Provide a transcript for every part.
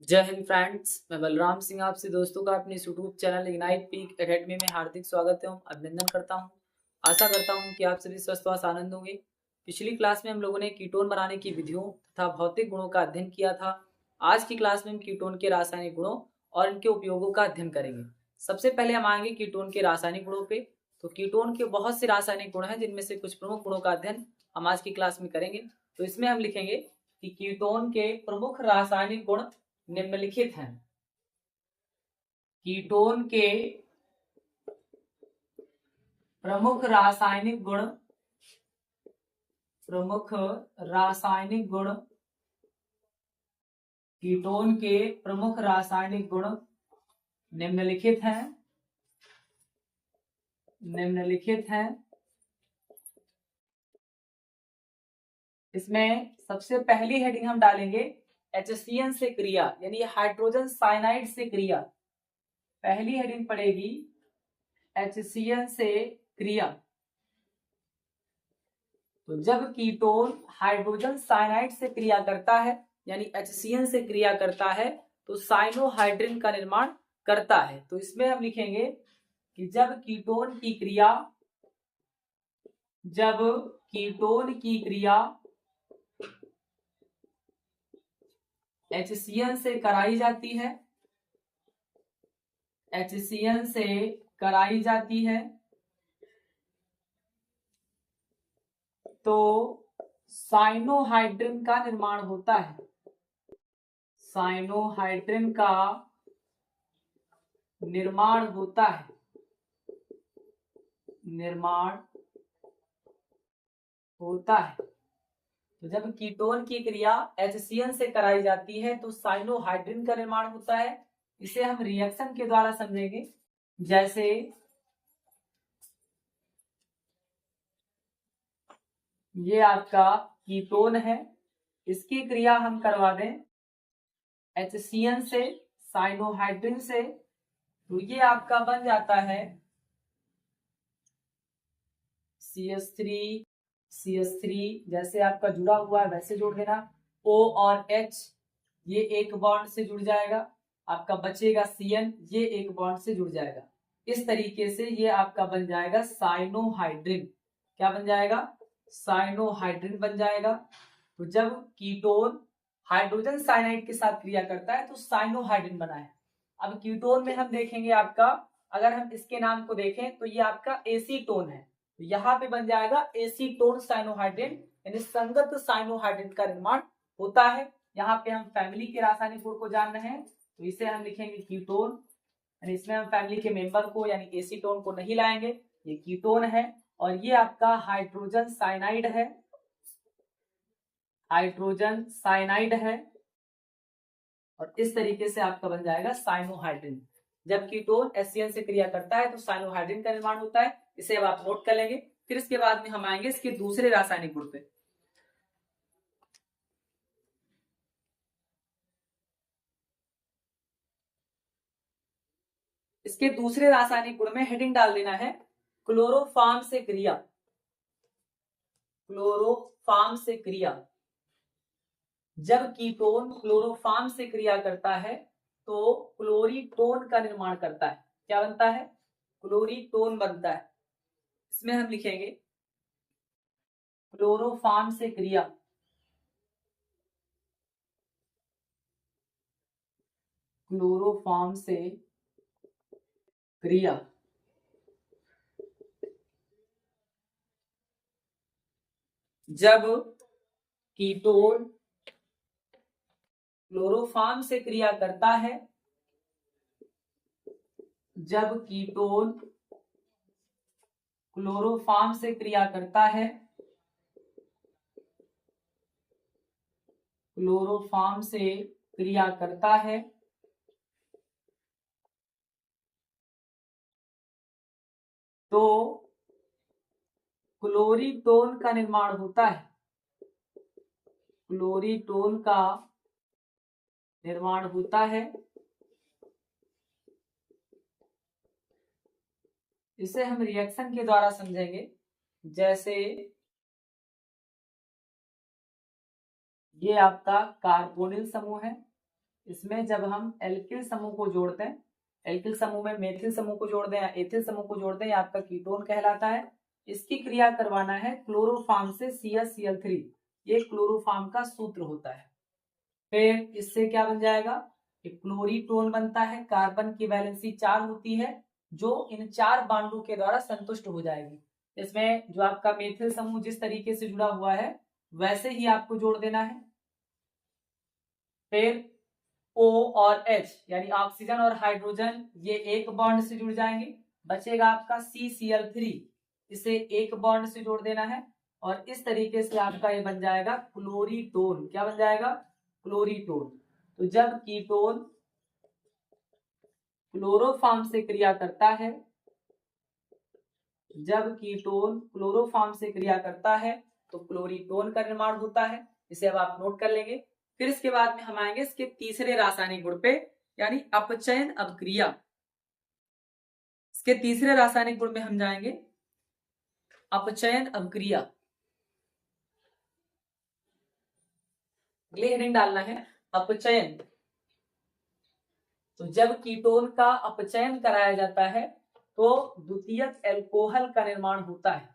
जय हिंद फ्रेंड्स, मैं बलराम सिंह आपसे दोस्तों का अपने YouTube channel ignite peak academy में हार्दिक स्वागत एवं अभिनंदन करता हूं। आशा करता हूं कि आप सभी स्वस्थ व आनंद होंगे। पिछली क्लास में हम लोगों ने कीटोन बनाने की विधियों तथा भौतिक गुणों का अध्ययन किया था। आज की क्लास में हम कीटोन के रासायनिक गुणों और इनके उपयोगों का अध्ययन करेंगे। सबसे पहले हम आएंगे कीटोन के रासायनिक गुणों पे। तो कीटोन के बहुत से रासायनिक गुण हैं, जिनमें से कुछ प्रमुख गुणों का अध्ययन हम आज की क्लास में करेंगे। तो इसमें हम लिखेंगे कि कीटोन के प्रमुख रासायनिक गुण निम्नलिखित हैं। कीटोन के प्रमुख रासायनिक गुण कीटोन के प्रमुख रासायनिक गुण निम्नलिखित हैं। इसमें सबसे पहली हेडिंग हम डालेंगे HCN से क्रिया, यानी हाइड्रोजन साइनाइड से क्रिया। पहली हेडिंग पड़ेगी HCN से क्रिया। तो जब कीटोन हाइड्रोजन साइनाइड से क्रिया करता है, यानी HCN से क्रिया करता है, तो साइनोहाइड्रिन का निर्माण करता है। तो इसमें हम लिखेंगे कि जब कीटोन की क्रिया HCN से कराई जाती है, तो साइनोहाइड्रिन का निर्माण होता है। तो जब कीटोन की क्रिया HCN से कराई जाती है तो साइनोहाइड्रिन का निर्माण होता है। इसे हम रिएक्शन के द्वारा समझेंगे। जैसे ये आपका कीटोन है, इसकी क्रिया हम करवा दें HCN से साइनोहाइड्रिन से, तो ये आपका बन जाता है CH3 जैसे आपका जुड़ा हुआ है वैसे जोड़ देना। O और H ये एक बॉन्ड से जुड़ जाएगा, आपका बचेगा CN, ये एक बॉन्ड से जुड़ जाएगा। इस तरीके से ये आपका बन जाएगा साइनोहाइड्रिन। क्या बन जाएगा? साइनोहाइड्रिन बन जाएगा। तो जब कीटोन हाइड्रोजन साइनाइड के साथ क्रिया करता है तो साइनोहाइड्रिन बना है। अब कीटोन में हम देखेंगे आपका, अगर हम इसके नाम को देखें तो ये आपका एसीटोन है। तो यहाँ पे बन जाएगा एसीटोन साइनोहाइड्रिन, यानी संगत साइनोहाइड्रिन का निर्माण होता है। यहाँ पे हम फैमिली के रासायनिक गुण को जान रहे हैं, तो इसे हम लिखेंगे कीटोन, यानी इसमें हम फैमिली के मेंबर को यानी एसीटोन को नहीं लाएंगे। ये कीटोन है और ये आपका हाइड्रोजन साइनाइड है और इस तरीके से आपका बन जाएगा साइनोहाइड्रिन। जब कीटोन HCN से क्रिया करता है तो साइनोहाइड्रिन का निर्माण होता है। इसे अब आप नोट कर लेंगे। फिर इसके बाद में हम आएंगे इसके दूसरे रासायनिक गुण पे। इसके दूसरे रासायनिक गुण में हेडिंग डाल देना है क्लोरोफॉर्म से क्रिया। जब कीटोन क्लोरोफॉर्म से क्रिया करता है तो क्लोरीटोन का निर्माण करता है। क्या बनता है? क्लोरीटोन बनता है। इसमें हम लिखेंगे क्लोरोफॉर्म से क्रिया जब कीटोन क्लोरोफॉर्म से क्रिया करता है तो क्लोरीटोन का निर्माण होता है। इसे हम रिएक्शन के द्वारा समझेंगे। जैसे ये आपका कार्बोनिल समूह है, इसमें जब हम एल्किल समूह को जोड़ते हैं, एल्किल समूह में मेथिल समूह को जोड़ दें या एथिल समूह को जोड़ दें, ये आपका कीटोन कहलाता है। इसकी क्रिया करवाना है क्लोरोफॉर्म से CaCl3, ये क्लोरोफॉर्म का सूत्र होता है। फिर इससे क्या बन जाएगा, एक क्लोरीटोन बनता है। कार्बन की वैलेंसी 4 होती है, जो इन 4 बांडों के द्वारा संतुष्ट हो जाएगी। इसमें जो आपका मेथिल समूह जिस तरीके से जुड़ा हुआ है वैसे ही आपको जोड़ देना है। फिर O और H यानी ऑक्सीजन और हाइड्रोजन, ये एक बॉन्ड से जुड़ जाएंगे। बचेगा आपका CCl3, इसे एक बॉन्ड से जोड़ देना है और इस तरीके से आपका ये बन जाएगा क्लोरीटोन। क्या बन जाएगा, क्लोरीटोन। तो जब कीटोन क्लोरोफॉर्म से क्रिया करता है, जब कीटोन क्लोरोफॉर्म से क्रिया करता है तो क्लोरीटोन का निर्माण होता है। इसे अब आप नोट कर लेंगे। फिर इसके बाद में हम आएंगे इसके तीसरे रासायनिक गुण पे, यानी अपचयन अभिक्रिया। इसके तीसरे रासायनिक गुण में हम जाएंगे अपचयन अभिक्रिया। अगले हेडिंग डालना है अपचयन। तो जब कीटोन का अपचयन कराया जाता है तो द्वितीयक एल्कोहल का निर्माण होता है।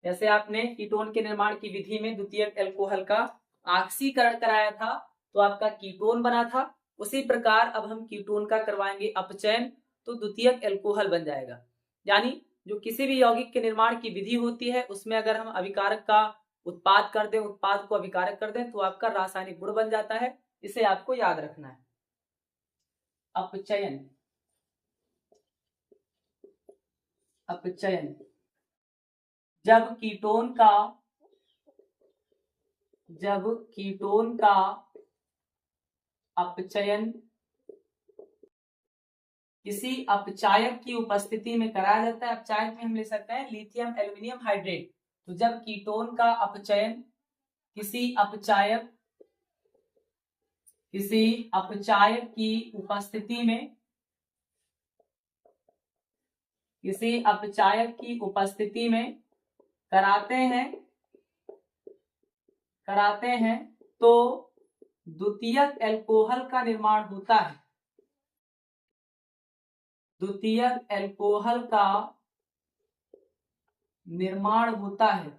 जैसे आपने कीटोन के निर्माण की विधि में द्वितीयक एल्कोहल का ऑक्सीकरण कराया था तो आपका कीटोन बना था, उसी प्रकार अब हम कीटोन का करवाएंगे अपचयन तो द्वितीयक एल्कोहल बन जाएगा। यानी जो किसी भी यौगिक के निर्माण की विधि होती है उसमें अगर हम अभिकारक का उत्पाद कर दें, उत्पाद को अभिकारक कर दें तो आपका रासायनिक गुण बन जाता है। इसे आपको याद रखना है। अपचयन, अपचयन जब कीटोन का अपचयन किसी अपचायक की उपस्थिति में कराया जाता है। अपचायक में हम ले सकते हैं लिथियम एल्यूमिनियम हाइड्रेट। तो जब कीटोन का अपचयन किसी अपचायक की उपस्थिति में, किसी अपचायक की उपस्थिति में कराते हैं तो द्वितीयक एल्कोहल का निर्माण होता है। द्वितीयक एल्कोहल का निर्माण होता है।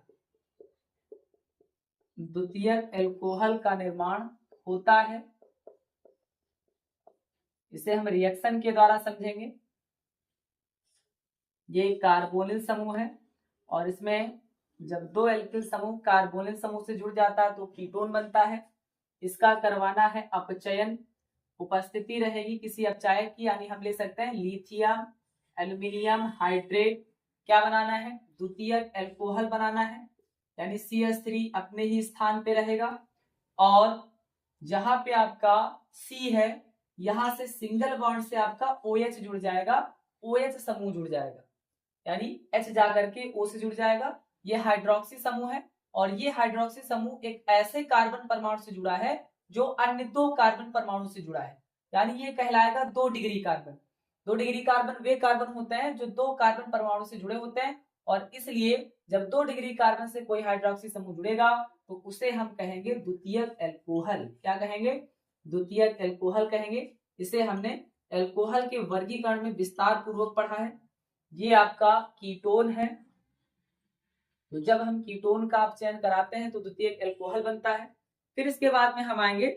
द्वितीयक एल्कोहल का निर्माण होता है। इसे हम रिएक्शन के द्वारा समझेंगे। ये कार्बोनिल समूह है और इसमें जब दो एल्किल समूह कार्बोनिल समूह से जुड़ जाता है तो कीटोन बनता है। इसका करवाना है अपचयन। उपस्थिति रहेगी किसी अपचायक की, यानी हम ले सकते हैं लिथियम एल्यूमिनियम हाइड्रेट। क्या बनाना है, द्वितीयक एल्कोहल बनाना है, यानी CH3 अपने ही स्थान पे रहेगा और जहां पे आपका C है यहां से सिंगल बॉन्ड से आपका OH जुड़ जाएगा, OH समूह जुड़ जाएगा, यानी H जाकर के O से जुड़ जाएगा। ये हाइड्रोक्सी समूह है और ये हाइड्रोक्सी समूह एक ऐसे कार्बन परमाणु से जुड़ा है जो अन्य दो कार्बन परमाणु से जुड़ा है, यानी ये कहलाएगा 2 डिग्री कार्बन। 2 डिग्री कार्बन वे कार्बन होते हैं जो दो कार्बन परमाणु से जुड़े होते हैं और इसलिए जब 2 डिग्री कार्बन से कोई हाइड्रोक्सी समूह जुड़ेगा तो उसे हम कहेंगे द्वितीयक एल्कोहल। क्या कहेंगे, द्वितीयक एल्कोहल कहेंगे। इसे हमने एल्कोहल के वर्गीकरण में विस्तार पूर्वक पढ़ा है। ये आपका कीटोन है। तो जब हम कीटोन का अपचयन कराते हैं तो द्वितीयक एल्कोहल बनता है। फिर इसके बाद में हम आएंगे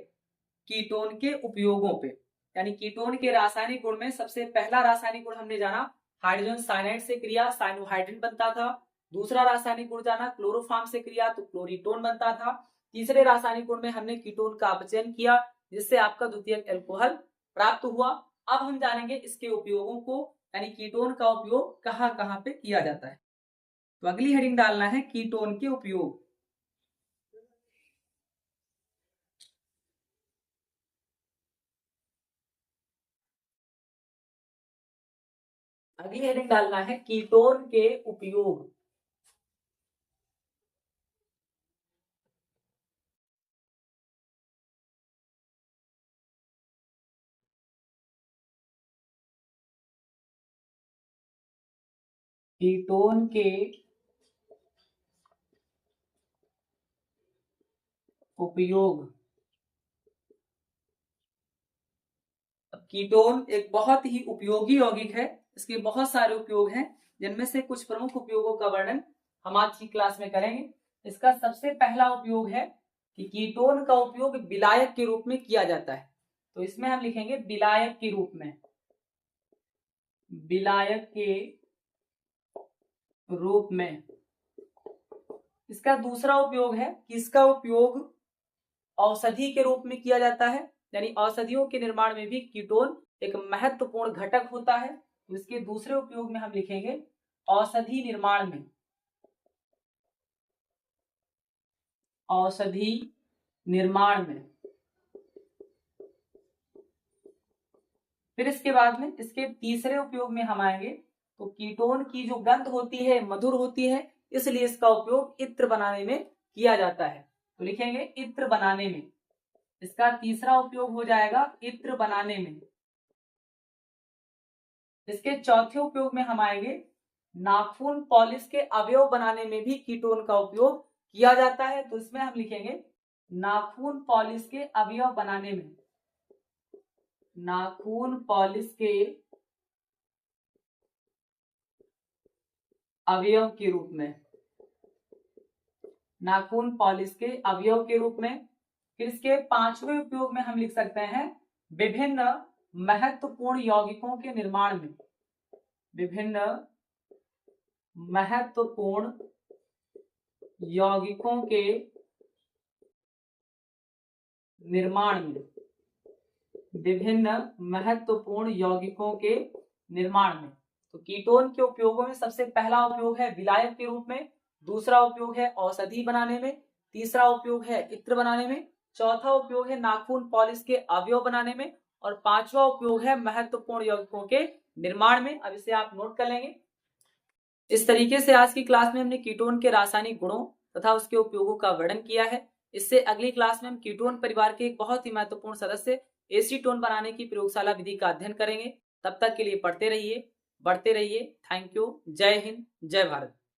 कीटोन के उपयोगों पे, यानी कीटोन के रासायनिक गुण में सबसे पहला रासायनिक गुण हमने जाना हाइड्रोजन साइनाइड से क्रिया साइनोहाइड्रिन बनता था। दूसरा रासायनिक गुण जाना क्लोरोफॉर्म से क्रिया तो क्लोरीटोन बनता था। तीसरे रासायनिक गुण में हमने कीटोन का अपचयन किया जिससे आपका द्वितीयक एल्कोहल प्राप्त हुआ। अब हम जानेंगे इसके उपयोगों को, यानी कीटोन का उपयोग कहाँ कहाँ पे किया जाता है। तो अगली हेडिंग डालना है कीटोन के उपयोग। अगली हेडिंग डालना है कीटोन के उपयोग। कीटोन के उपयोग। कीटोन एक बहुत ही उपयोगी यौगिक है। इसके बहुत सारे उपयोग हैं, जिनमें से कुछ प्रमुख उपयोगों का वर्णन हम आज की क्लास में करेंगे। इसका सबसे पहला उपयोग है कि कीटोन का उपयोग विलायक के रूप में किया जाता है। तो इसमें हम लिखेंगे विलायक के रूप में, विलायक के रूप में। इसका दूसरा उपयोग है कि इसका उपयोग औषधि के रूप में किया जाता है, यानी औषधियों के निर्माण में भी कीटोन एक महत्वपूर्ण घटक होता है। तो इसके दूसरे उपयोग में हम लिखेंगे औषधि निर्माण में, औषधि निर्माण में। फिर इसके बाद में इसके तीसरे उपयोग में हम आएंगे। तो कीटोन की जो गंध होती है मधुर होती है, इसलिए इसका उपयोग इत्र बनाने में किया जाता है। तो लिखेंगे इत्र बनाने में। इसका तीसरा उपयोग हो जाएगा इत्र बनाने में। इसके चौथे उपयोग में हम आएंगे नाखून पॉलिश के अवयव बनाने में भी कीटोन का उपयोग किया जाता है। तो इसमें हम लिखेंगे नाखून पॉलिश के अवयव बनाने में, नाखून पॉलिश के अवयव के रूप में, नाखून पॉलिश के अवयव के रूप में। फिर इसके पांचवें उपयोग में हम लिख सकते हैं विभिन्न महत्वपूर्ण यौगिकों के निर्माण में, विभिन्न महत्वपूर्ण यौगिकों के निर्माण में, विभिन्न महत्वपूर्ण यौगिकों के निर्माण में। तो कीटोन के उपयोगों में सबसे पहला उपयोग है विलायक के रूप में, दूसरा उपयोग है औषधि बनाने में, तीसरा उपयोग है इत्र बनाने में, चौथा उपयोग है नाखून पॉलिश के अवयव बनाने में, और पांचवा उपयोग है महत्वपूर्ण यौगिकों के निर्माण में। अब इसे आप नोट कर लेंगे। इस तरीके से आज की क्लास में हमने कीटोन के रासायनिक गुणों तथा उसके उपयोगों का वर्णन किया है। इससे अगली क्लास में हम कीटोन परिवार के एक बहुत ही महत्वपूर्ण सदस्य एसीटोन बनाने की प्रयोगशाला विधि का अध्ययन करेंगे। तब तक के लिए पढ़ते रहिए, बढ़ते रहिए। Thank you. जय हिंद, जय भारत।